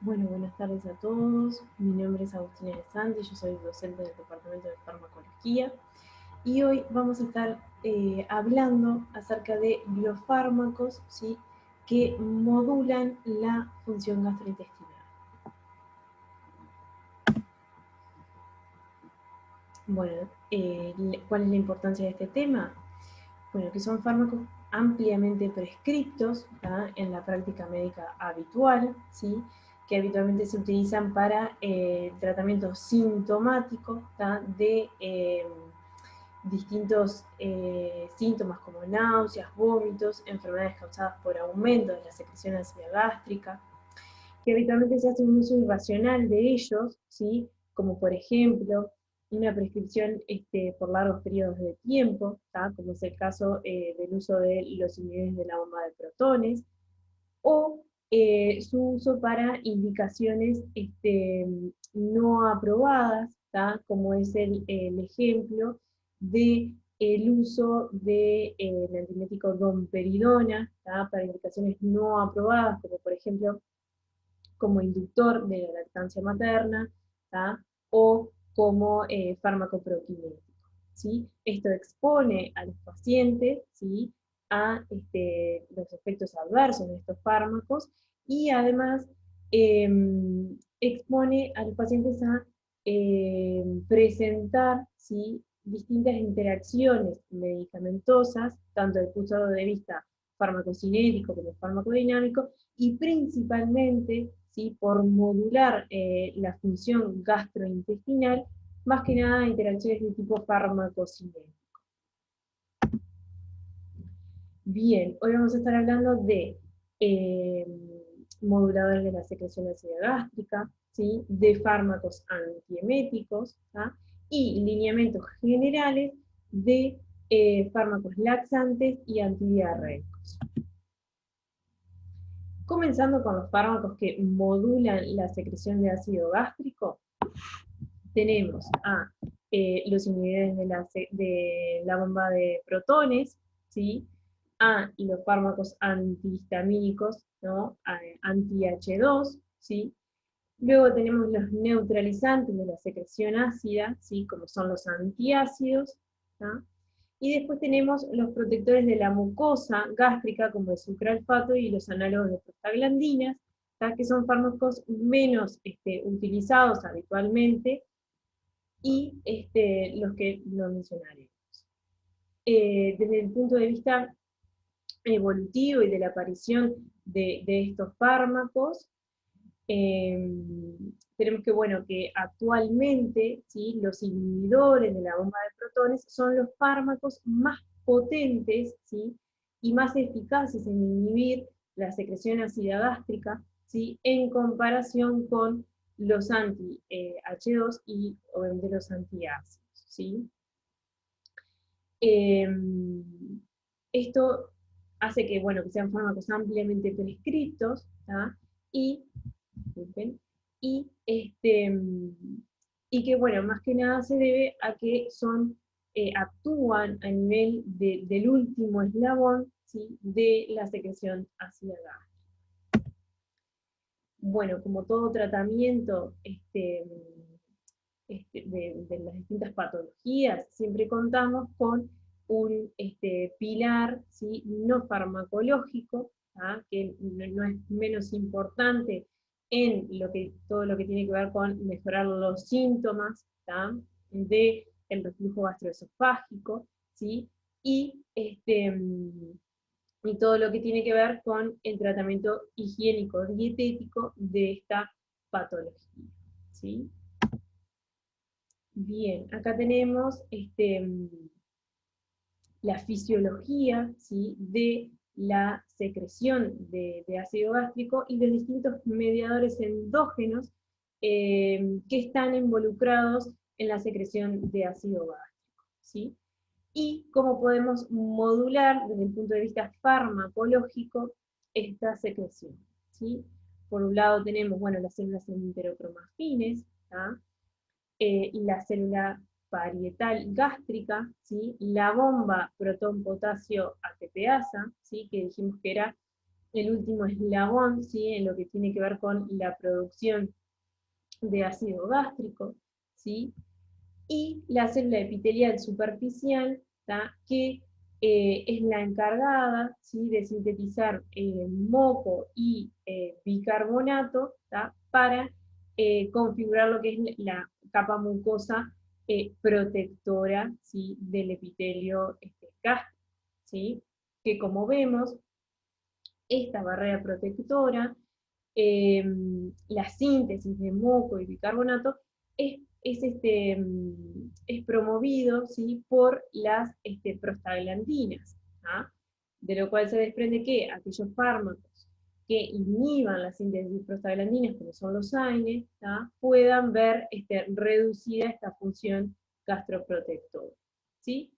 Bueno, buenas tardes a todos. Mi nombre es Agustina de Santi, yo soy docente del Departamento de Farmacología y hoy vamos a estar hablando acerca de los fármacos, ¿sí?, que modulan la función gastrointestinal. Bueno, ¿cuál es la importancia de este tema? Bueno, que son fármacos ampliamente prescriptos, ¿tá?, en la práctica médica habitual, ¿sí?, que habitualmente se utilizan para tratamiento sintomático, ¿tá?, de distintos síntomas como náuseas, vómitos, enfermedades causadas por aumento de la secreción ácida gástrica, que habitualmente se hace un uso irracional de ellos, ¿sí?, como por ejemplo una prescripción por largos periodos de tiempo, ¿tá?, como es el caso del uso de los inhibidores de la bomba de protones, o su uso para indicaciones no aprobadas, ¿tá?, como es el ejemplo de el uso del antiemiético domperidona, ¿tá?, para indicaciones no aprobadas, como por ejemplo como inductor de la lactancia materna, ¿tá?, o como fármaco proquinético, ¿sí? Esto expone a los pacientes, ¿sí?, a los efectos adversos de estos fármacos y además expone a los pacientes a presentar, ¿sí?, distintas interacciones medicamentosas, tanto desde el punto de vista farmacocinético como farmacodinámico, y principalmente, ¿sí?, por modular la función gastrointestinal, más que nada interacciones de tipo farmacocinético. Bien, hoy vamos a estar hablando de eh, moduladores de la secreción ácida gástrica, ¿sí?, de fármacos antieméticos, ¿tá?, y lineamientos generales de fármacos laxantes y antidiarreicos. Comenzando con los fármacos que modulan la secreción de ácido gástrico, tenemos a los inhibidores de la bomba de protones, ¿sí?, a los fármacos antihistamínicos, ¿no?, anti-H2, ¿sí? Luego tenemos los neutralizantes de la secreción ácida, ¿sí?, como son los antiácidos, ¿tá? Y después tenemos los protectores de la mucosa gástrica, como el sucralfato y los análogos de prostaglandinas, ¿tá?, que son fármacos menos utilizados habitualmente, y los que lo mencionaremos. Desde el punto de vista evolutivo y de la aparición de estos fármacos, tenemos que, bueno, que actualmente, ¿sí?, los inhibidores de la bomba de protones son los fármacos más potentes, ¿sí?, y más eficaces en inhibir la secreción ácida gástrica, ¿sí?, en comparación con los anti-H2 y obviamente los antiácidos, ¿sí? Esto hace que, bueno, que sean fármacos ampliamente prescriptos, ¿tá?, y, disculpen, y, y que, bueno, más que nada se debe a que actúan a nivel del último eslabón, ¿sí?, de la secreción ácida gástrica. Bueno, como todo tratamiento de las distintas patologías, siempre contamos con un pilar, ¿sí?, no farmacológico, ¿tá?, que no es menos importante en todo lo que tiene que ver con mejorar los síntomas, ¿tá?, del reflujo gastroesofágico, ¿sí?, y, y todo lo que tiene que ver con el tratamiento higiénico dietético de esta patología, ¿sí? Bien, acá tenemos la fisiología, ¿sí?, de la secreción de ácido gástrico y de distintos mediadores endógenos que están involucrados en la secreción de ácido gástrico, ¿sí? Y cómo podemos modular desde el punto de vista farmacológico esta secreción, ¿sí? Por un lado tenemos, bueno, las células enterocromafines, ¿tá?, y la célula parietal gástrica, ¿sí?, la bomba protón-potasio ATPasa, ¿sí?, que dijimos que era el último eslabón, ¿sí? En lo que tiene que ver con la producción de ácido gástrico, ¿sí? Y la célula epitelial superficial, ¿tá? Que es la encargada, ¿sí? De sintetizar moco y bicarbonato, ¿tá? Para configurar lo que es la capa mucosa protectora, ¿sí? Del epitelio gástrico, ¿sí? Que como vemos, esta barrera protectora, la síntesis de moco y bicarbonato es promovido, ¿sí? Por las prostaglandinas, ¿ah? De lo cual se desprende que aquellos fármacos que inhiban la síntesis de prostaglandinas, como son los AINE, puedan ver reducida esta función gastroprotectora, ¿sí?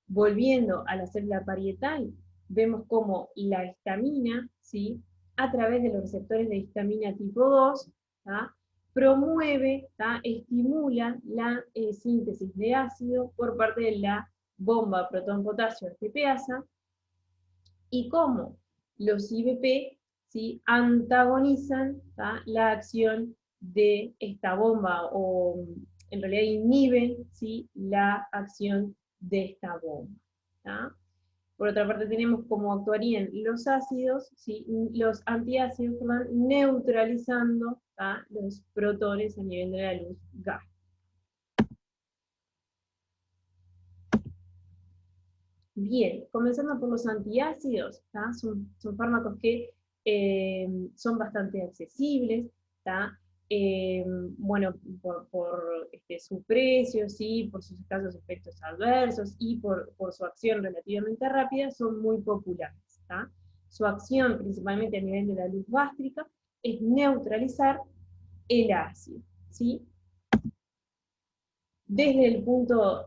Volviendo a la célula parietal, vemos cómo la histamina, ¿sí? A través de los receptores de histamina tipo 2, ¿tá? Promueve, ¿tá? Estimula la síntesis de ácido por parte de la bomba protón-potasio ATPasa, y cómo los IBP, ¿sí? Antagonizan, ¿tá? La acción de esta bomba, o en realidad inhiben, ¿sí? La acción de esta bomba, ¿tá? Por otra parte tenemos cómo actuarían los ácidos, ¿sí? Los antiácidos, perdón, neutralizando, ¿tá? Los protones a nivel de la luz gas. Bien, comenzando por los antiácidos, son fármacos que son bastante accesibles, ¿tá? Bueno, por su precio, ¿sí? Por sus escasos efectos adversos y por su acción relativamente rápida, son muy populares, ¿tá? Su acción, principalmente a nivel de la luz gástrica, es neutralizar el ácido, ¿sí? Desde el punto,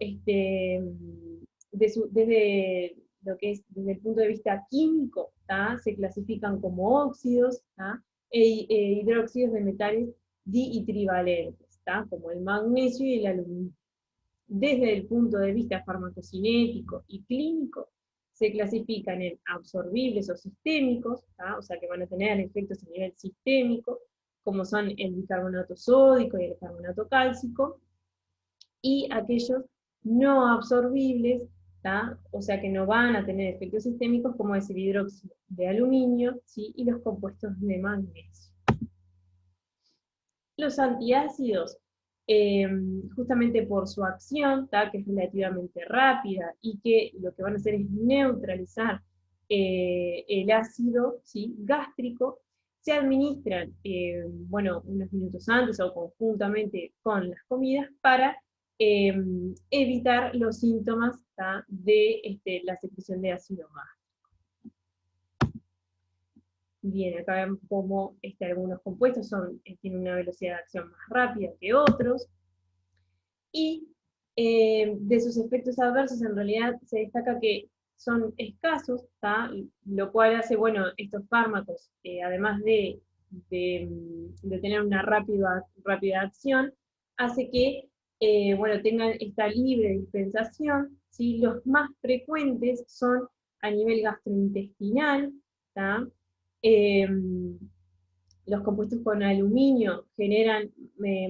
desde lo que es desde el punto de vista químico, ¿tá? Se clasifican como óxidos, ¿tá? Hidróxidos de metales di- y trivalentes, ¿tá? Como el magnesio y el aluminio. Desde el punto de vista farmacocinético y clínico, se clasifican en absorbibles o sistémicos, ¿tá? O sea que van a tener efectos a nivel sistémico, como son el bicarbonato sódico y el carbonato cálcico, y aquellos no absorbibles, ¿tá? O sea que no van a tener efectos sistémicos, como es el hidróxido de aluminio, ¿sí? Y los compuestos de magnesio. Los antiácidos, eh, justamente por su acción, ¿tá? Que es relativamente rápida y que lo que van a hacer es neutralizar el ácido, ¿sí? Gástrico, se administran, bueno, unos minutos antes o conjuntamente con las comidas para eh, evitar los síntomas, ¿tá? De la secreción de ácido gástrico. Bien, acá vemos cómo algunos compuestos tienen una velocidad de acción más rápida que otros, y de sus efectos adversos en realidad se destaca que son escasos, ¿tá? Lo cual hace, bueno, estos fármacos, además de tener una rápida acción, hace que, bueno, tengan esta libre dispensación, ¿sí? Los más frecuentes son a nivel gastrointestinal, ¿tá? Eh, los compuestos con aluminio generan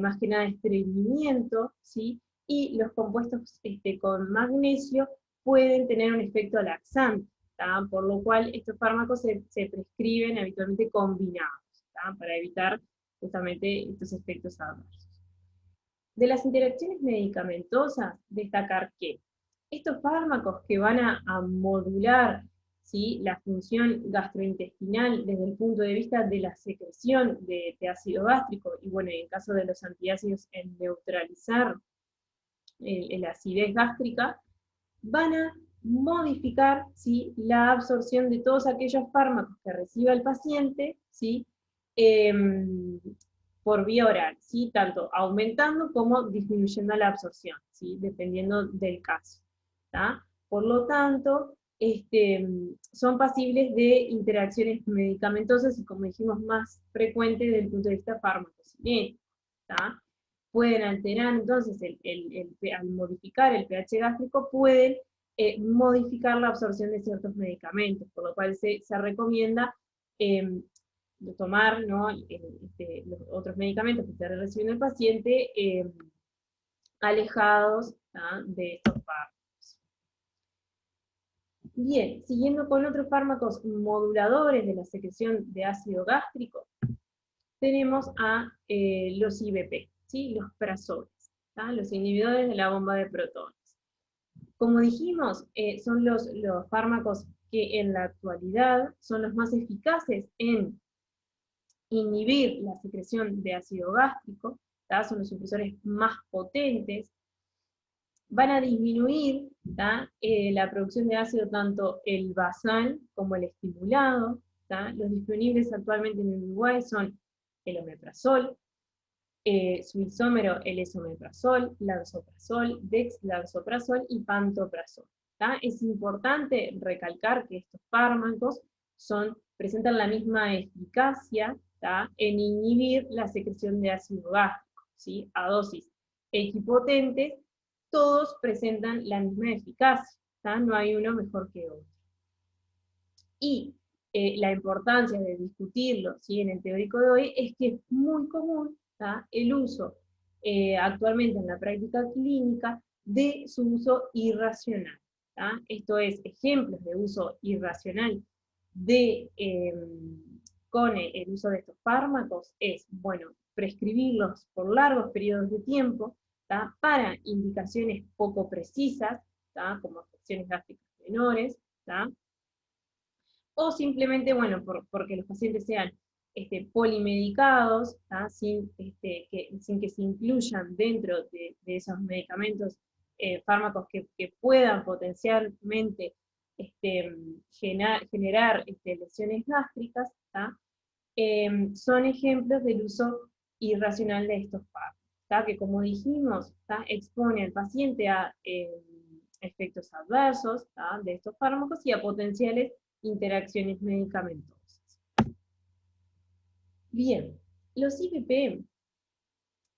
más que nada estreñimiento, ¿sí? Y los compuestos con magnesio pueden tener un efecto laxante, ¿tá? Por lo cual estos fármacos se prescriben habitualmente combinados, ¿tá? Para evitar justamente estos efectos adversos. De las interacciones medicamentosas, destacar que estos fármacos que van a modular, ¿sí? La función gastrointestinal desde el punto de vista de la secreción de ácido gástrico, y bueno, en caso de los antiácidos, en neutralizar la acidez gástrica, van a modificar, ¿sí? La absorción de todos aquellos fármacos que reciba el paciente, ¿sí? Por vía oral, ¿sí? Tanto aumentando como disminuyendo la absorción, ¿sí? Dependiendo del caso, ¿tá? Por lo tanto, son pasibles de interacciones medicamentosas y, como dijimos, más frecuentes desde el punto de vista farmacocinético, ¿tá? Pueden alterar, entonces, al modificar el pH gástrico, pueden modificar la absorción de ciertos medicamentos, por lo cual se recomienda tomar, ¿no? Los otros medicamentos que esté recibiendo el paciente alejados, ¿tá?, de estos fármacos. Bien, siguiendo con otros fármacos moduladores de la secreción de ácido gástrico, tenemos a los IBP, ¿sí? Los prazoles, ¿tá?, los inhibidores de la bomba de protones. Como dijimos, son los fármacos que en la actualidad son los más eficaces en inhibir la secreción de ácido gástrico, ¿tá?, son los supresores más potentes. Van a disminuir, ¿tá?, la producción de ácido tanto el basal como el estimulado, ¿tá? Los disponibles actualmente en Uruguay son el omeprazol, su isómero el esomeprazol, lansoprazol, dexlansoprazol y pantoprazol, ¿tá? Es importante recalcar que estos fármacos presentan la misma eficacia, ¿tá?, en inhibir la secreción de ácido gástrico, ¿sí? A dosis equipotentes, todos presentan la misma eficacia, ¿tá? No hay uno mejor que otro. Y la importancia de discutirlo, ¿sí?, en el teórico de hoy es que es muy común, ¿tá?, el uso actualmente en la práctica clínica de su uso irracional, ¿tá? Esto es, ejemplos de uso irracional con el uso de estos fármacos es, bueno, prescribirlos por largos periodos de tiempo, ¿tá?, para indicaciones poco precisas, ¿tá?, como afecciones gástricas menores, ¿tá?, o simplemente, bueno, porque los pacientes sean polimedicados, ¿tá?, sin que se incluyan dentro de esos medicamentos fármacos que puedan potencialmente generar lesiones gástricas, ¿tá?, son ejemplos del uso irracional de estos fármacos, ¿tá?, que como dijimos, ¿tá?, expone al paciente a efectos adversos, ¿tá?, de estos fármacos y a potenciales interacciones medicamentosas. Bien, los IBP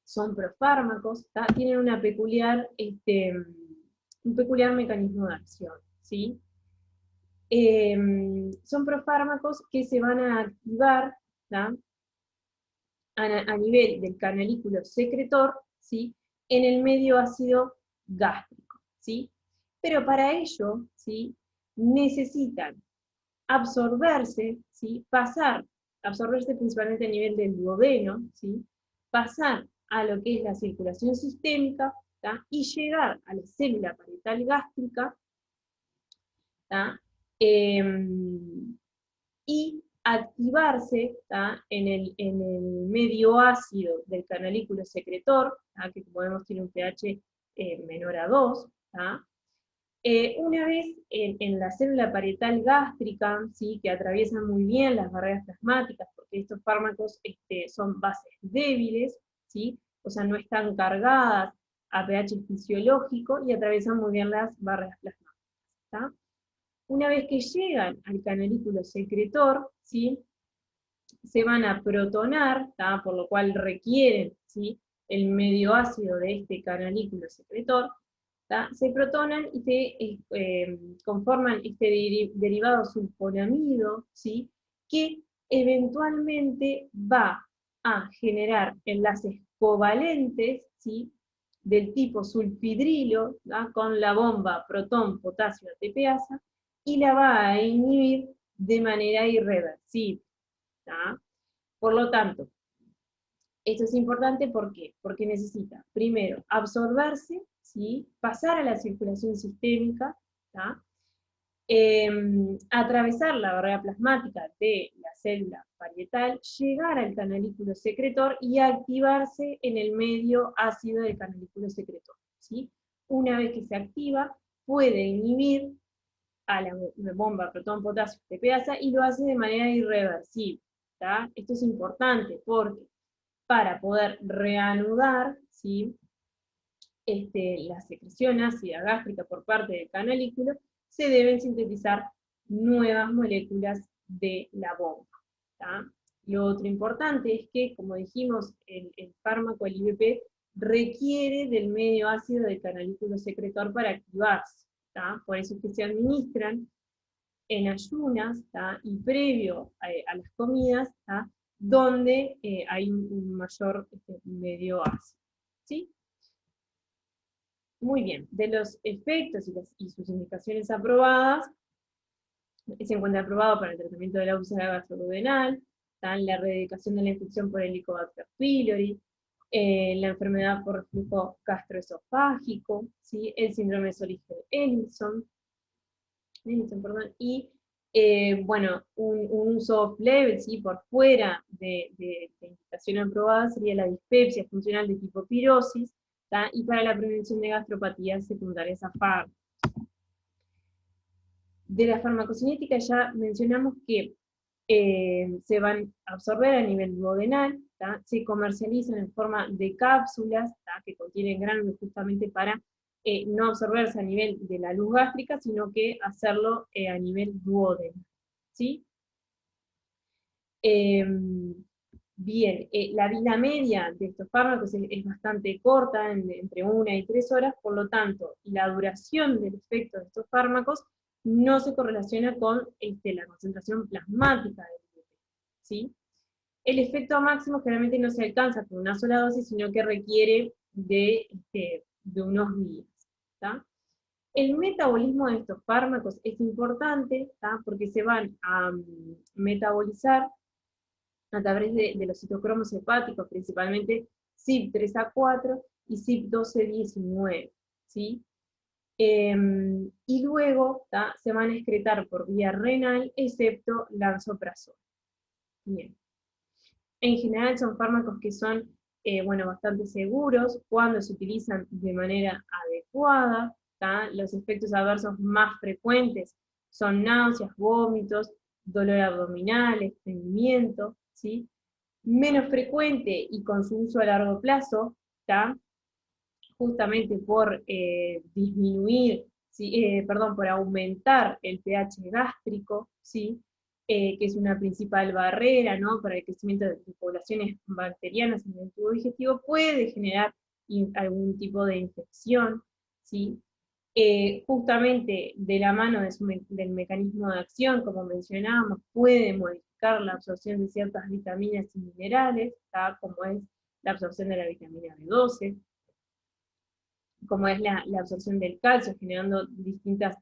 son profármacos, ¿tá?, tienen un peculiar mecanismo de acción, ¿sí? Son profármacos que se van a activar, ¿tá?, a nivel del canalículo secretor, ¿sí?, en el medio ácido gástrico, ¿sí? Pero para ello, ¿sí?, necesitan absorberse, ¿sí?, absorberse principalmente a nivel del duodeno, ¿sí?, pasar a lo que es la circulación sistémica, ¿tá?, y llegar a la célula parietal gástrica, ¿tá?, y activarse, ¿tá?, en el medio ácido del canalículo secretor, ¿tá?, que como vemos tiene un pH menor a 2, ¿tá?, una vez en la célula parietal gástrica, ¿sí?, que atraviesan muy bien las barreras plasmáticas, porque estos fármacos son bases débiles, ¿sí?, o sea, no están cargadas a pH fisiológico y atraviesan muy bien las barreras plasmáticas, ¿tá? Una vez que llegan al canalículo secretor, ¿sí?, se van a protonar, ¿tá?, por lo cual requieren, ¿sí?, el medio ácido de este canalículo secretor, ¿tá?, se protonan y se conforman este derivado sulfonamido, ¿sí?, que eventualmente va a generar enlaces covalentes, ¿sí?, del tipo sulfidrilo, ¿tá?, con la bomba protón-potasio ATPasa, y la va a inhibir de manera irreversible, ¿tá? Por lo tanto, esto es importante, ¿por qué? Porque necesita, primero, absorberse, ¿sí?, pasar a la circulación sistémica, ¿tá?, atravesar la barrera plasmática de la célula parietal, llegar al canalículo secretor y activarse en el medio ácido del canalículo secretor, ¿sí? Una vez que se activa, puede inhibir a la bomba protón-potasio ATPasa y lo hace de manera irreversible, ¿tá? Esto es importante porque para poder reanudar, ¿sí?, la secreción ácida gástrica por parte del canalículo, se deben sintetizar nuevas moléculas de la bomba, ¿tá? Lo otro importante es que, como dijimos, el fármaco, el IBP, requiere del medio ácido del canalículo secretor para activarse, ¿tá? Por eso es que se administran en ayunas, ¿tá? Y previo a las comidas, ¿tá? Donde hay un mayor medio ácido, ¿sí? Muy bien, de los efectos y sus indicaciones aprobadas, se encuentra aprobado para el tratamiento de la úlcera gastroduodenal, la erradicación de la infección por Helicobacter pylori, la enfermedad por reflujo gastroesofágico, ¿sí? El síndrome de Solinger-Ellison, perdón, y bueno, un uso off-label, ¿sí? Por fuera de indicación aprobada sería la dispepsia funcional de tipo pirosis, ¿tá? Y para la prevención de gastropatías secundarias a fármacos. De la farmacocinética ya mencionamos que se van a absorber a nivel duodenal, ¿tá? Se comercializan en forma de cápsulas, ¿tá? Que contienen gránulos justamente para no absorberse a nivel de la luz gástrica, sino que hacerlo a nivel duodenal, ¿sí? Bien, la vida media de estos fármacos es bastante corta, entre 1 y 3 horas, por lo tanto, la duración del efecto de estos fármacos no se correlaciona con la concentración plasmática del IVP, ¿sí? El efecto máximo generalmente no se alcanza con una sola dosis, sino que requiere de unos días, ¿tá? El metabolismo de estos fármacos es importante, ¿tá? Porque se van a metabolizar a través de los citocromos hepáticos, principalmente CYP3A4 y CYP1219, ¿sí? Y luego se van a excretar por vía renal, excepto lansoprazol. Bien. En general son fármacos que son bueno, bastante seguros cuando se utilizan de manera adecuada, ¿tá? Los efectos adversos más frecuentes son náuseas, vómitos, dolor abdominal, estreñimiento, ¿sí? Menos frecuente y con su uso a largo plazo, ¿tá? Justamente por disminuir, ¿sí? Perdón, por aumentar el pH gástrico, ¿sí? Que es una principal barrera, ¿no? Para el crecimiento de poblaciones bacterianas en el tubo digestivo, puede generar algún tipo de infección, ¿sí? Justamente de la mano del mecanismo de acción, como mencionábamos, puede modificar la absorción de ciertas vitaminas y minerales, ¿tá? Como es la absorción de la vitamina B12, como es la absorción del calcio, generando distintas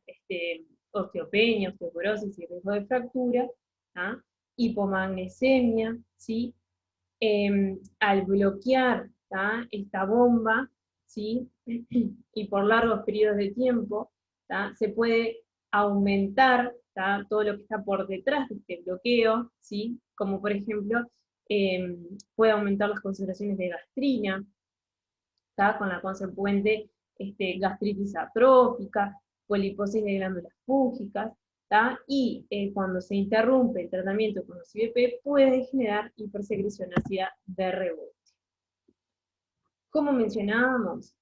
osteopenia, osteoporosis y riesgo de fractura, ¿tá? Hipomagnesemia, ¿sí? Al bloquear, ¿tá? Esta bomba, ¿sí? Y por largos periodos de tiempo, ¿tá? Se puede aumentar, ¿tá? Todo lo que está por detrás de este bloqueo, ¿sí? Como por ejemplo, puede aumentar las concentraciones de gastrina, ¿tá? Con la consecuente gastritis atrófica, poliposis de glándulas fúngicas, ¿tá? Y cuando se interrumpe el tratamiento con los IVP, puede generar hipersecreción ácida de rebote. Como mencionábamos,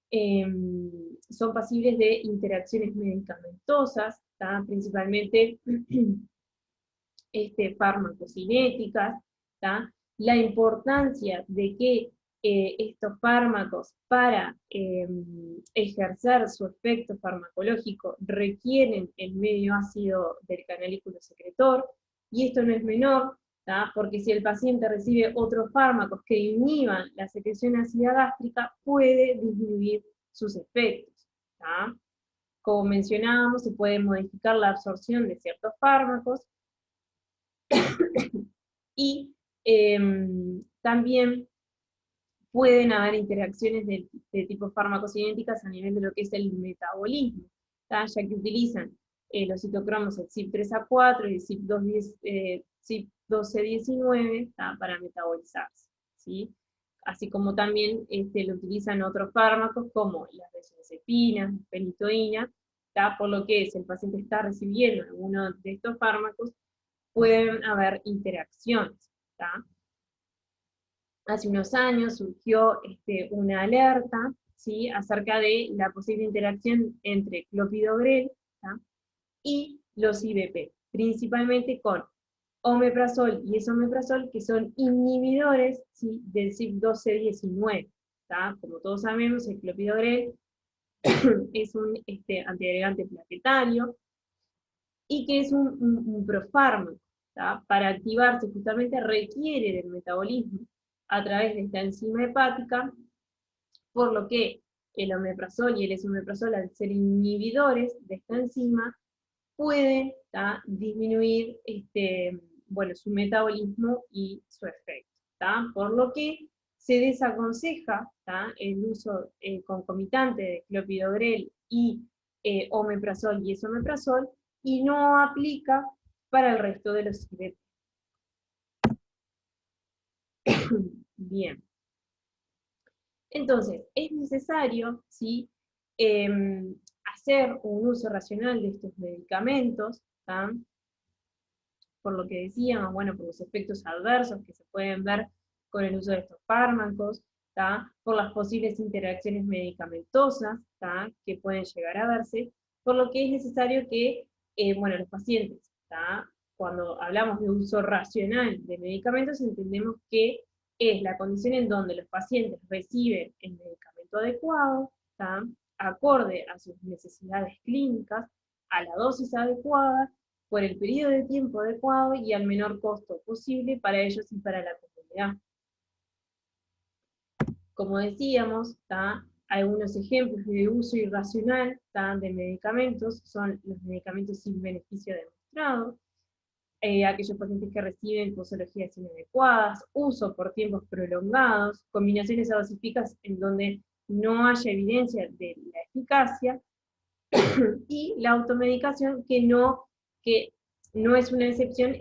son pasibles de interacciones medicamentosas, ¿tá? Principalmente farmacocinéticas, ¿tá? La importancia de que estos fármacos para ejercer su efecto farmacológico requieren el medio ácido del canalículo secretor, y esto no es menor, ¿tá? Porque si el paciente recibe otros fármacos que inhiban la secreción ácida gástrica, puede disminuir sus efectos, ¿tá? Como mencionábamos, se puede modificar la absorción de ciertos fármacos, y también pueden haber interacciones de tipo farmacocinéticas a nivel de lo que es el metabolismo, ¿tá? Ya que utilizan los citocromos, el CYP3A4 y el CYP1219, ¿tá? Para metabolizarse, ¿sí? Así como también lo utilizan otros fármacos como las benzodiazepinas, la fenitoína, ¿tá? Por lo que si el paciente está recibiendo alguno de estos fármacos, pueden haber interacciones, ¿tá? Hace unos años surgió una alerta, ¿sí? Acerca de la posible interacción entre clopidogrel, ¿tá? Y los IVP, principalmente con omeprazol y esomeprazol, que son inhibidores, ¿sí? Del CYP1219, ¿tá? Como todos sabemos, el clopidogrel es un antiagregante plaquetario, y que es un profármaco. Para activarse justamente requiere del metabolismo a través de esta enzima hepática, por lo que el omeprazol y el esomeprazol, al ser inhibidores de esta enzima, pueden disminuir bueno, su metabolismo y su efecto. Por lo que se desaconseja el uso concomitante de clopidogrel y omeprazol y esomeprazol, y no aplica para el resto de los IBP. Bien. Entonces, es necesario, ¿sí?, hacer un uso racional de estos medicamentos, por lo que decíamos, bueno, por los efectos adversos que se pueden ver con el uso de estos fármacos, por las posibles interacciones medicamentosas que pueden llegar a verse, por lo que es necesario que, bueno, los pacientes, cuando hablamos de uso racional de medicamentos, entendemos que es la condición en donde los pacientes reciben el medicamento adecuado, acorde a sus necesidades clínicas, a la dosis adecuada, por el periodo de tiempo adecuado y al menor costo posible para ellos y para la comunidad. Como decíamos, algunos ejemplos de uso irracional de medicamentos son los medicamentos sin beneficio demostrado, aquellos pacientes que reciben posologías inadecuadas, uso por tiempos prolongados, combinaciones adosíficas en donde no haya evidencia de la eficacia, y la automedicación que no es una excepción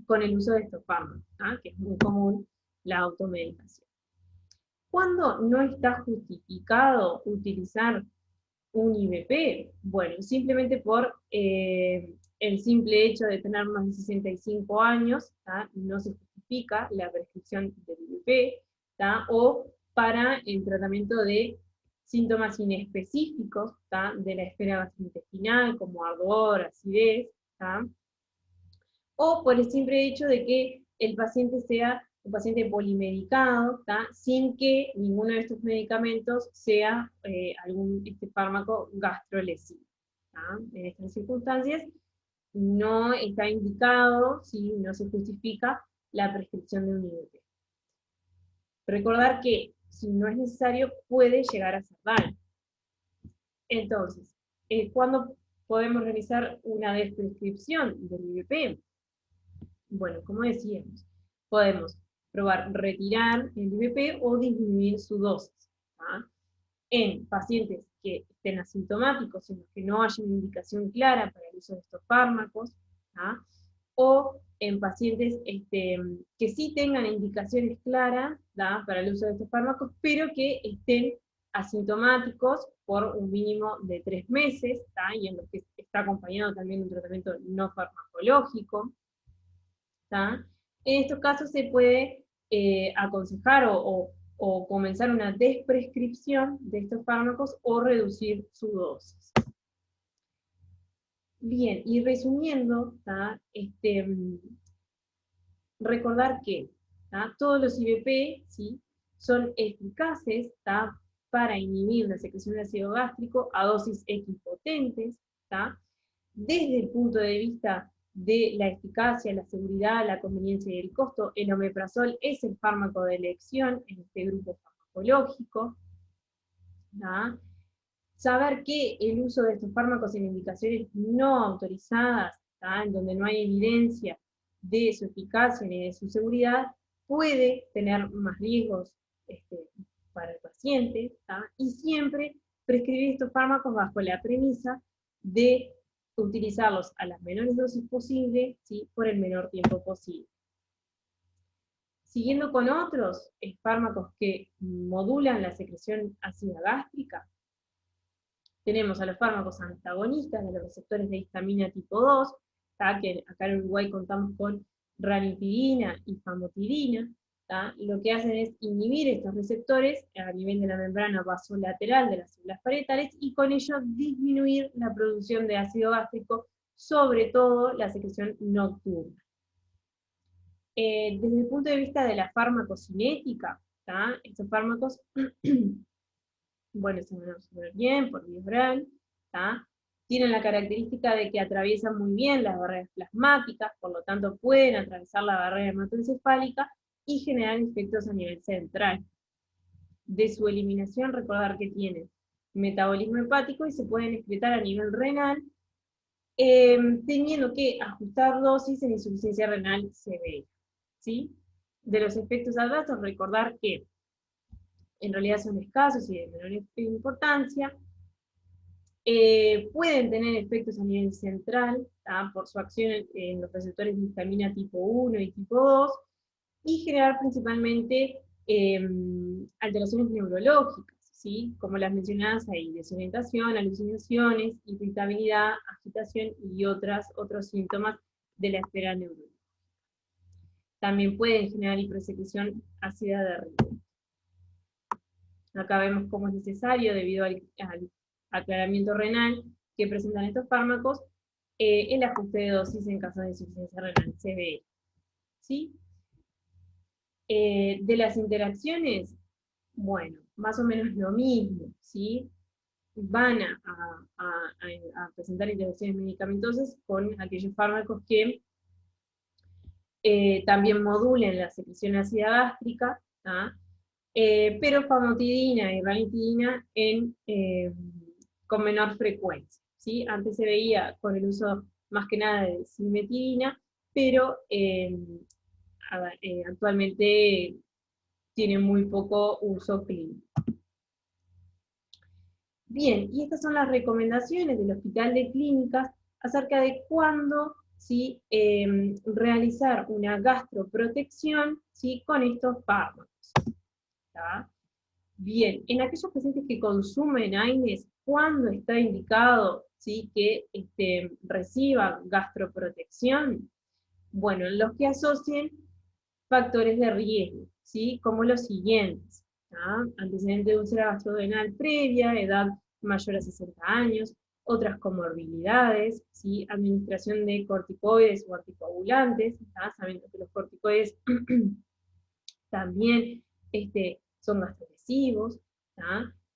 con el uso de estos fármacos, que es muy común la automedicación. ¿Cuándo no está justificado utilizar un IBP? Bueno, simplemente por el simple hecho de tener más de 65 años, no se justifica la prescripción del IBP, o para el tratamiento de síntomas inespecíficos de la esfera gastrointestinal, como ardor, acidez, o por el simple hecho de que el paciente sea un paciente polimedicado, sin que ninguno de estos medicamentos sea algún fármaco gastrolesivo. En estas circunstancias no está indicado, no se justifica la prescripción de un IBP. Recordar que si no es necesario puede llegar a hacer daño. Entonces, ¿cuándo podemos realizar una desprescripción del IBP? Bueno, como decíamos, podemos probar retirar el IBP o disminuir su dosis. En pacientes que estén asintomáticos, en los que no haya una indicación clara para el uso de estos fármacos, o en pacientes que sí tengan indicaciones claras para el uso de estos fármacos, pero que estén asintomáticos por un mínimo de 3 meses, y en los que está acompañado también un tratamiento no farmacológico. En estos casos se puede aconsejar o comenzar una desprescripción de estos fármacos o reducir su dosis. Bien, y resumiendo, recordar que todos los IBP son eficaces para inhibir la secreción de ácido gástrico a dosis equipotentes, desde el punto de vista de la eficacia, la seguridad, la conveniencia y el costo. El omeprazol es el fármaco de elección en este grupo farmacológico. Saber que el uso de estos fármacos en indicaciones no autorizadas, en donde no hay evidencia de su eficacia ni de su seguridad, puede tener más riesgos para el paciente, y siempre prescribir estos fármacos bajo la premisa de utilizarlos a las menores dosis posible, por el menor tiempo posible. Siguiendo con otros fármacos que modulan la secreción ácida gástrica, tenemos a los fármacos antagonistas de los receptores de histamina tipo 2, que acá en Uruguay contamos con ranitidina y famotidina. Lo que hacen es inhibir estos receptores a nivel de la membrana vasolateral de las células parietales y con ello disminuir la producción de ácido gástrico, sobre todo la secreción nocturna. Desde el punto de vista de la farmacocinética, estos fármacos bueno, se van a absorber bien por vía oral, Tienen la característica de que atraviesan muy bien las barreras plasmáticas, por lo tanto pueden atravesar la barrera hematoencefálica y generar efectos a nivel central. De su eliminación, recordar que tienen metabolismo hepático y se pueden excretar a nivel renal, teniendo que ajustar dosis en insuficiencia renal severa, ¿sí? De los efectos adversos, recordar que en realidad son escasos y de menor importancia, pueden tener efectos a nivel central, por su acción en los receptores de histamina tipo 1 y tipo 2, y generar principalmente alteraciones neurológicas, ¿sí? Como las mencionadas ahí, desorientación, alucinaciones, irritabilidad, agitación y otros síntomas de la esfera neurológica. También pueden generar hipersecreción ácida de riego. Acá vemos cómo es necesario, debido al aclaramiento renal que presentan estos fármacos, el ajuste de dosis en caso de insuficiencia renal severa, ¿sí? De las interacciones, bueno, más o menos lo mismo, ¿sí? Van a presentar interacciones medicamentosas con aquellos fármacos que también modulen la secreción ácida gástrica, pero famotidina y ranitidina con menor frecuencia, ¿sí? Antes se veía con el uso más que nada de cimetidina, pero actualmente tiene muy poco uso clínico. Bien, y estas son las recomendaciones del Hospital de Clínicas acerca de cuándo, ¿sí? Realizar una gastroprotección, ¿sí? Con estos fármacos. ¿Tá? Bien, en aquellos pacientes que consumen AINES, ¿cuándo está indicado, ¿sí? Que reciban gastroprotección? Bueno, los que asocien factores de riesgo, ¿sí? Como los siguientes: antecedente de úlcera gastrodenal previa, edad mayor a 60 años, otras comorbilidades, ¿sí? Administración de corticoides o anticoagulantes, sabiendo que los corticoides también son gastresivos,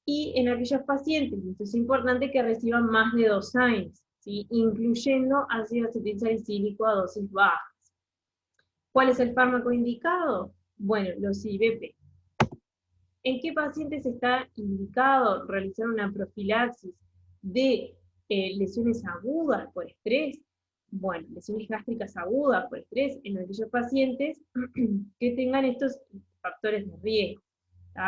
y en aquellos pacientes, y esto es importante, que reciban más de 2 AINES, ¿sí? Incluyendo ácido acetilsalicílico a dosis bajas. ¿Cuál es el fármaco indicado? Bueno, los IBP. ¿En qué pacientes está indicado realizar una profilaxis de lesiones agudas por estrés? Bueno, lesiones gástricas agudas por estrés en aquellos pacientes que tengan estos factores de riesgo.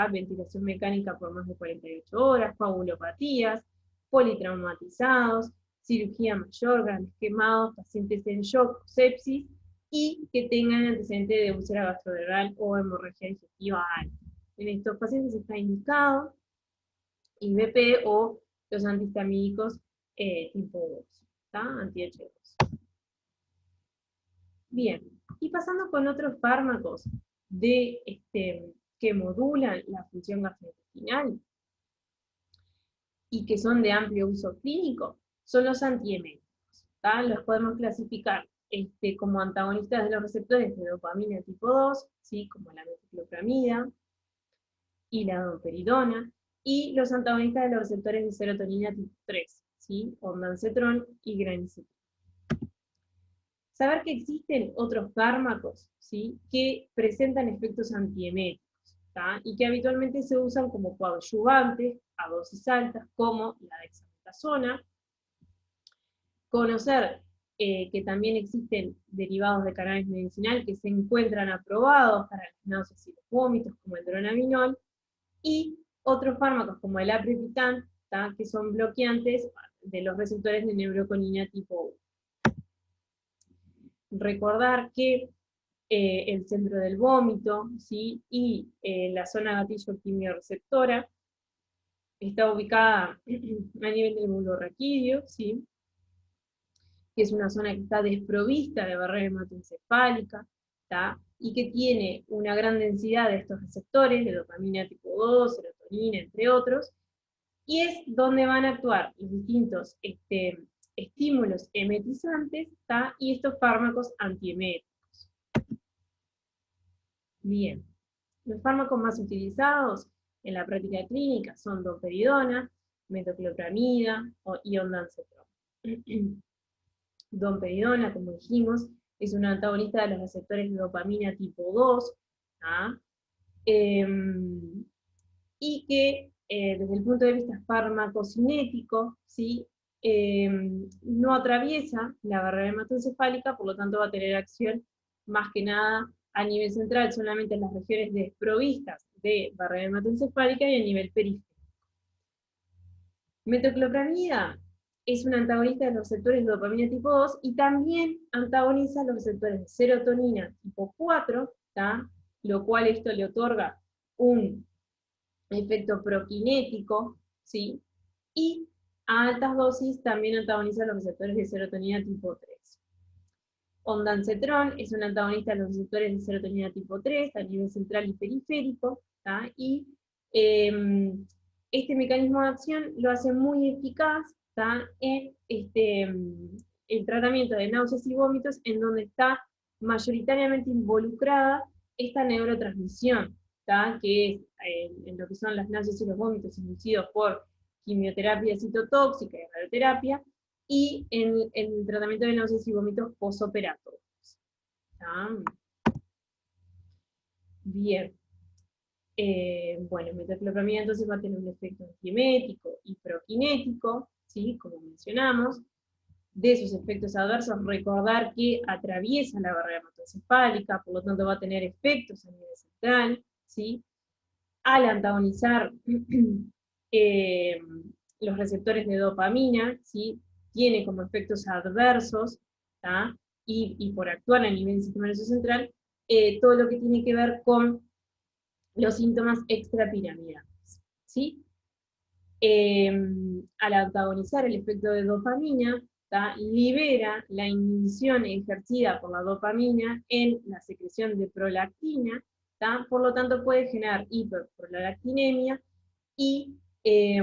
Ventilación mecánica por más de 48 horas, coagulopatías, politraumatizados, cirugía mayor, grandes quemados, pacientes en shock, sepsis, y que tengan antecedente de úlcera gastrodental o hemorragia digestiva alta. En estos pacientes está indicado IBP o los antihistamínicos tipo 2, anti-H2. Bien, y pasando con otros fármacos que modulan la función gastrointestinal y que son de amplio uso clínico, son los antieméticos. Los podemos clasificar como antagonistas de los receptores de dopamina tipo 2, ¿sí? Como la metoclopramida y la domperidona, y los antagonistas de los receptores de serotonina tipo 3, ¿sí? Ondansetron y granisetron. Saber que existen otros fármacos, ¿sí? Que presentan efectos antieméticos, y que habitualmente se usan como coadyuvantes a dosis altas, como la dexametasona. Conocer que también existen derivados de cannabis medicinal que se encuentran aprobados para las náuseas y los vómitos, como el dronabinol, y otros fármacos como el aprepitant, que son bloqueantes de los receptores de neuroconina tipo 1. Recordar que el centro del vómito, ¿sí? Y la zona gatillo quimioreceptora está ubicada a nivel del bulbo raquídeo, ¿sí? Que es una zona que está desprovista de barrera hematoencefálica, y que tiene una gran densidad de estos receptores, de dopamina tipo 2, serotonina, entre otros, y es donde van a actuar los distintos estímulos emetizantes, y estos fármacos antieméticos. Bien, los fármacos más utilizados en la práctica clínica son domperidona, metoclopramida y ondansetron. Domperidona, como dijimos, es un antagonista de los receptores de dopamina tipo 2, ¿ah? Y que desde el punto de vista farmacocinético, ¿sí? No atraviesa la barrera hematoencefálica, por lo tanto va a tener acción más que nada a nivel central, solamente en las regiones desprovistas de barrera hematoencefálica y a nivel periférico. Metoclopramida es un antagonista de los receptores de dopamina tipo 2 y también antagoniza los receptores de serotonina tipo 4, ¿tá? Lo cual esto le otorga un efecto prokinético, ¿sí? Y a altas dosis también antagoniza los receptores de serotonina tipo 3. Ondansetron es un antagonista de los receptores de serotonina tipo 3 a nivel central y periférico, ¿tá? Y este mecanismo de acción lo hace muy eficaz, ¿tá? En el tratamiento de náuseas y vómitos, en donde está mayoritariamente involucrada esta neurotransmisión, ¿tá? Que es en lo que son las náuseas y los vómitos inducidos por quimioterapia citotóxica y radioterapia, y en el tratamiento de náuseas y vómitos posoperatorios. Bien. Bueno, metoclopramida entonces va a tener un efecto antiemético y prokinético, ¿sí? Como mencionamos. De sus efectos adversos, recordar que atraviesa la barrera hematoencefálica, por lo tanto va a tener efectos a nivel central, ¿sí? Al antagonizar los receptores de dopamina, ¿sí? Tiene como efectos adversos, ¿tá? Y por actuar a nivel del sistema nervioso central, todo lo que tiene que ver con los síntomas extrapiramidales, ¿sí? Al antagonizar el efecto de dopamina, ¿tá? Libera la inhibición ejercida por la dopamina en la secreción de prolactina, ¿tá? Por lo tanto puede generar hiperprolactinemia y, eh,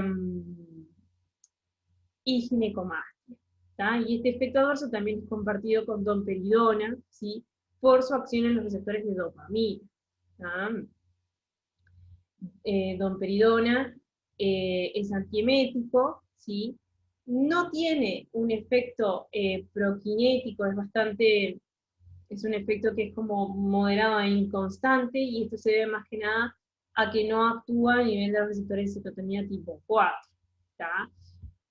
y ginecomastia, ¿tá? Y este efecto adverso también es compartido con domperidona, ¿sí? Por su acción en los receptores de dopamina, ¿tá? Domperidona es antiemético, ¿sí? No tiene un efecto prokinético, es un efecto que es como moderado e inconstante, y esto se debe más que nada a que no actúa a nivel de los receptores de citotonina tipo 4, ¿tá?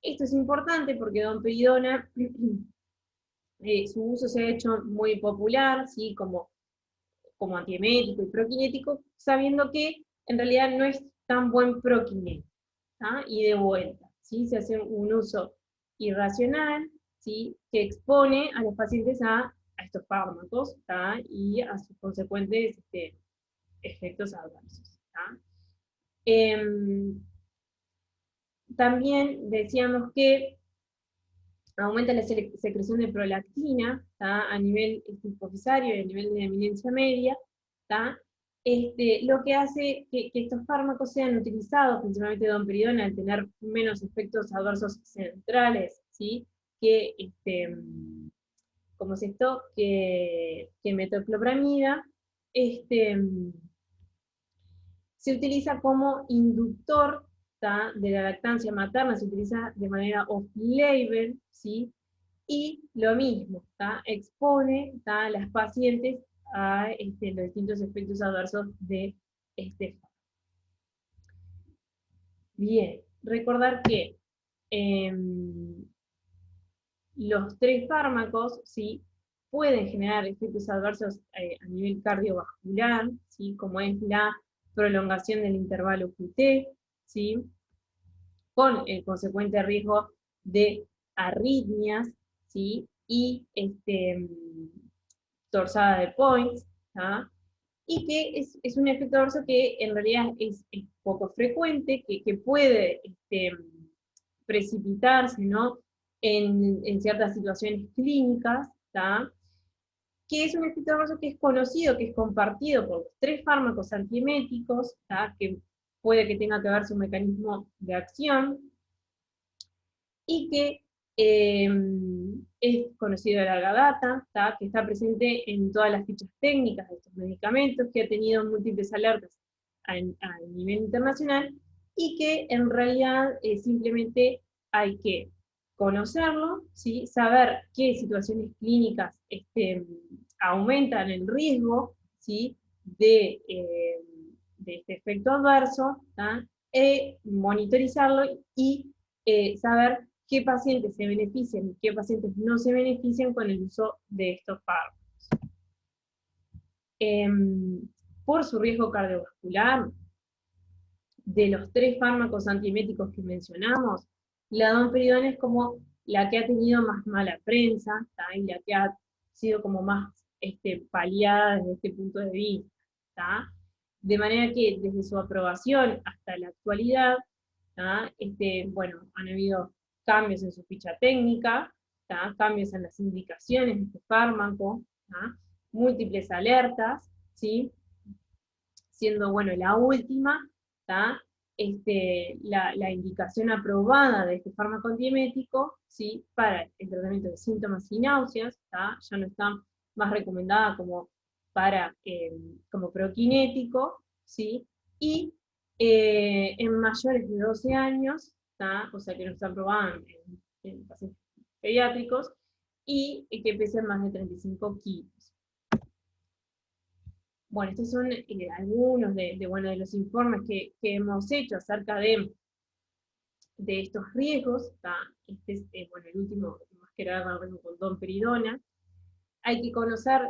Esto es importante porque domperidona, su uso se ha hecho muy popular, ¿sí? Como antiemético y prokinético, sabiendo que en realidad no es tan buen prokinético, ¿tá? Y de vuelta, ¿sí? Se hace un uso irracional, ¿sí? Que expone a los pacientes a estos fármacos, ¿tá? Y a sus consecuentes efectos adversos, ¿tá? También decíamos que aumenta la secreción de prolactina, ¿tá? A nivel hipofisario y a nivel de eminencia media, ¿tá? Lo que hace que estos fármacos sean utilizados, principalmente domperidona, al tener menos efectos adversos centrales, ¿sí? Que, como es esto, que metoclopramida, se utiliza como inductor, ¿tá? De la lactancia materna, se utiliza de manera off-label, ¿sí? Y lo mismo, ¿tá? Expone, ¿tá? A las pacientes a los distintos efectos adversos de este fármaco. Bien, recordar que los tres fármacos, ¿sí? Pueden generar efectos adversos a nivel cardiovascular, ¿sí? Como es la prolongación del intervalo QT, ¿sí? Con el consecuente riesgo de arritmias, ¿sí? Y torsada de points, ¿tá? Y que es un efecto adverso que en realidad es poco frecuente, que puede precipitarse, ¿no? En ciertas situaciones clínicas, ¿tá? Que es un efecto adverso que es conocido, que es compartido por los tres fármacos antieméticos, ¿tá? Que puede que tenga que ver su mecanismo de acción, y que es conocido de larga data, que está presente en todas las fichas técnicas de estos medicamentos, que ha tenido múltiples alertas a nivel internacional, y que en realidad simplemente hay que conocerlo, ¿sí? Saber qué situaciones clínicas aumentan el riesgo, ¿sí? de este efecto adverso, ¿tá? Monitorizarlo y saber qué pacientes se benefician y qué pacientes no se benefician con el uso de estos fármacos. Por su riesgo cardiovascular, de los 3 fármacos antieméticos que mencionamos, la domperidona es como la que ha tenido más mala prensa, ¿tá? Y la que ha sido como más paliada desde este punto de vista. ¿Tá? De manera que desde su aprobación hasta la actualidad, ¿tá? Bueno, han habido cambios en su ficha técnica, ¿tá? Cambios en las indicaciones de este fármaco, ¿tá? Múltiples alertas, ¿sí? Siendo, bueno, la última, ¿tá? La indicación aprobada de este fármaco antiemético, ¿sí? Para el tratamiento de síntomas y náuseas, ¿tá? Ya no está más recomendada como para, como prokinético, ¿sí? Y en mayores de 12 años, ¿tá? O sea que no está aprobada en pacientes pediátricos, y que pesen más de 35 kilos. Bueno, estos son algunos de los informes que hemos hecho acerca de estos riesgos. Este es bueno, el último, más que nada con domperidona. Hay que conocer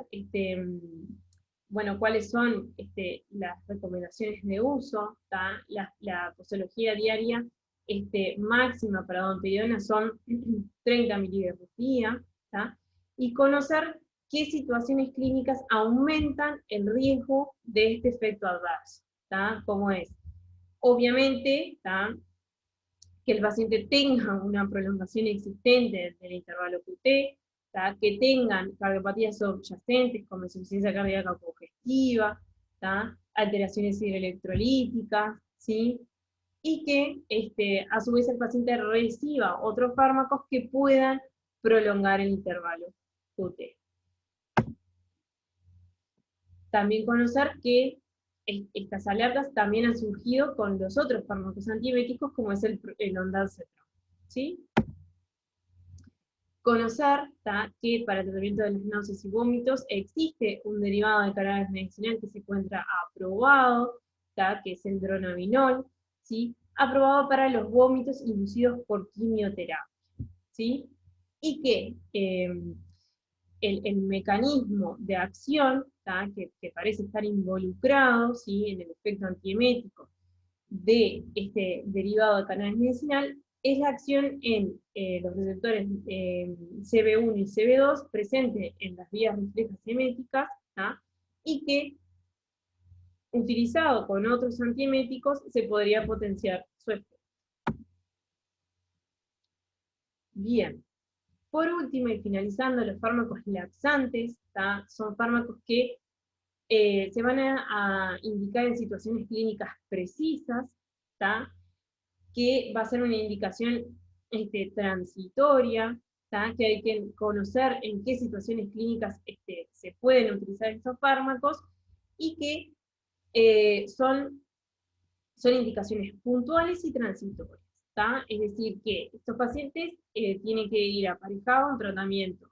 bueno, cuáles son las recomendaciones de uso. La posología diaria máxima para domperidona son 30 miligramos por día, ¿tá? Y conocer qué situaciones clínicas aumentan el riesgo de este efecto adverso, ¿tá? Como es, obviamente, ¿tá? Que el paciente tenga una prolongación existente del intervalo QT, ¿tá? Que tengan cardiopatías subyacentes como insuficiencia cardíaca congestiva, ¿tá? Alteraciones hidroelectrolíticas, ¿sí? Y que a su vez el paciente reciba otros fármacos que puedan prolongar el intervalo QT. También conocer que estas alertas también han surgido con los otros fármacos antieméticos, como es el ondansetron, ¿sí? Conocer que para el tratamiento de las náuseas y vómitos existe un derivado de cannabis medicinal que se encuentra aprobado, que es el dronabinol, ¿sí? Aprobado para los vómitos inducidos por quimioterapia, ¿sí? Y que el mecanismo de acción que parece estar involucrado, ¿sí? En el efecto antiemético de este derivado de cannabis medicinal es la acción en los receptores CB1 y CB2 presente en las vías reflejas eméticas, y que utilizado con otros antieméticos se podría potenciar su efecto. Bien. Por último, y finalizando, los fármacos laxantes, son fármacos que se van a indicar en situaciones clínicas precisas, que va a ser una indicación transitoria, que hay que conocer en qué situaciones clínicas se pueden utilizar estos fármacos, y que son indicaciones puntuales y transitorias. Es decir, que estos pacientes tienen que ir aparejados a un tratamiento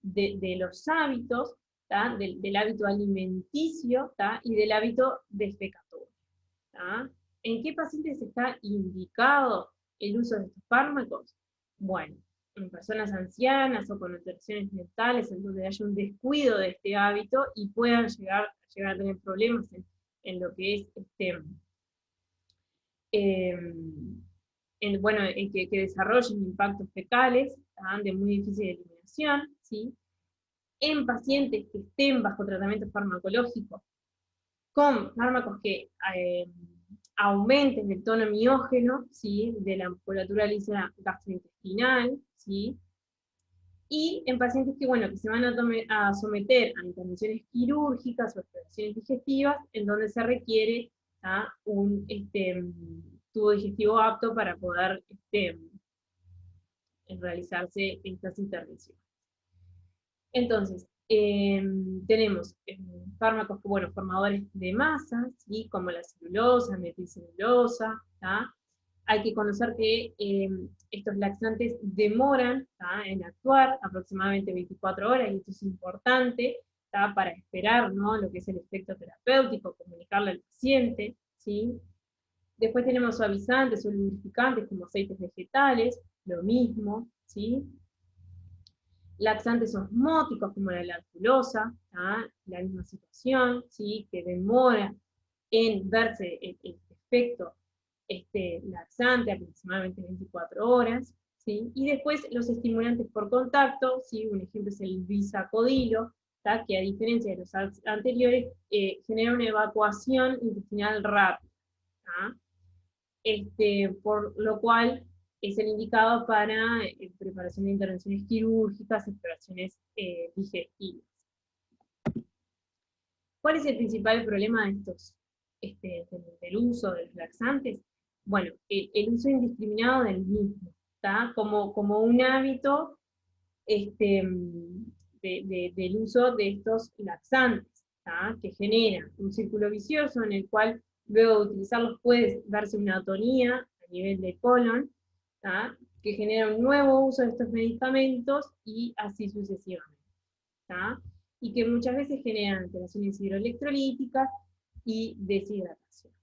de los hábitos, del hábito alimenticio y del hábito defecatorio. ¿En qué pacientes está indicado el uso de estos fármacos? Bueno, en personas ancianas o con alteraciones mentales, en donde haya un descuido de este hábito y puedan llegar a tener problemas en lo que es en que desarrollen impactos fecales de muy difícil eliminación, ¿sí? En pacientes que estén bajo tratamiento farmacológico con fármacos que aumenten el tono miógeno, ¿sí? De la musculatura lisa gastrointestinal, ¿sí? Y en pacientes que, bueno, que se van a someter a intervenciones quirúrgicas o exploraciones digestivas, en donde se requiere un tubo digestivo apto para poder realizarse estas intervenciones. Entonces, tenemos fármacos, formadores de masa, ¿sí? Como la celulosa, metilcelulosa, Hay que conocer que estos laxantes demoran en actuar aproximadamente 24 horas, y esto es importante para esperar, ¿no?, lo que es el efecto terapéutico, comunicarle al paciente, ¿sí? Después tenemos suavizantes o lubrificantes como aceites vegetales, lo mismo, ¿sí? Laxantes osmóticos como la lactulosa, la misma situación, ¿sí?, que demora en verse el efecto laxante aproximadamente 24 horas, ¿sí? Y después los estimulantes por contacto, ¿sí? Un ejemplo es el bisacodilo, que a diferencia de los anteriores, genera una evacuación intestinal rápida, por lo cual es el indicado para preparación de intervenciones quirúrgicas, exploraciones digestivas. ¿Cuál es el principal problema de estos, del uso de los laxantes? Bueno, el uso indiscriminado del mismo, como un hábito del uso de estos laxantes, que genera un círculo vicioso en el cual luego de utilizarlos puede darse una atonía a nivel de colon, que genera un nuevo uso de estos medicamentos y así sucesivamente. Y que muchas veces generan alteraciones hidroelectrolíticas y deshidratación.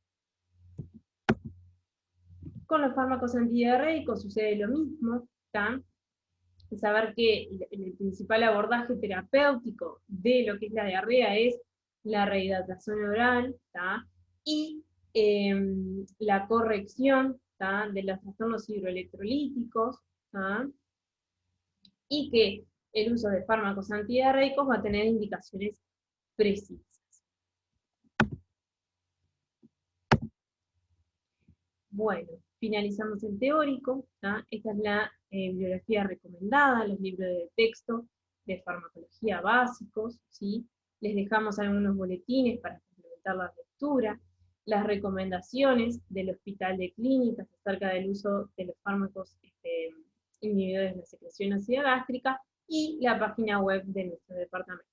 Con los fármacos antidiarreicos sucede lo mismo, saber que el principal abordaje terapéutico de lo que es la diarrea es la rehidratación oral, y la corrección de los trastornos hidroelectrolíticos, y que el uso de fármacos antidiarreicos va a tener indicaciones precisas. Bueno, finalizamos el teórico. Esta es la bibliografía recomendada, los libros de texto de farmacología básicos, ¿sí? Les dejamos algunos boletines para complementar la lectura, las recomendaciones del Hospital de Clínicas acerca del uso de los fármacos inhibidores de la secreción ácida gástrica, y la página web de nuestro departamento.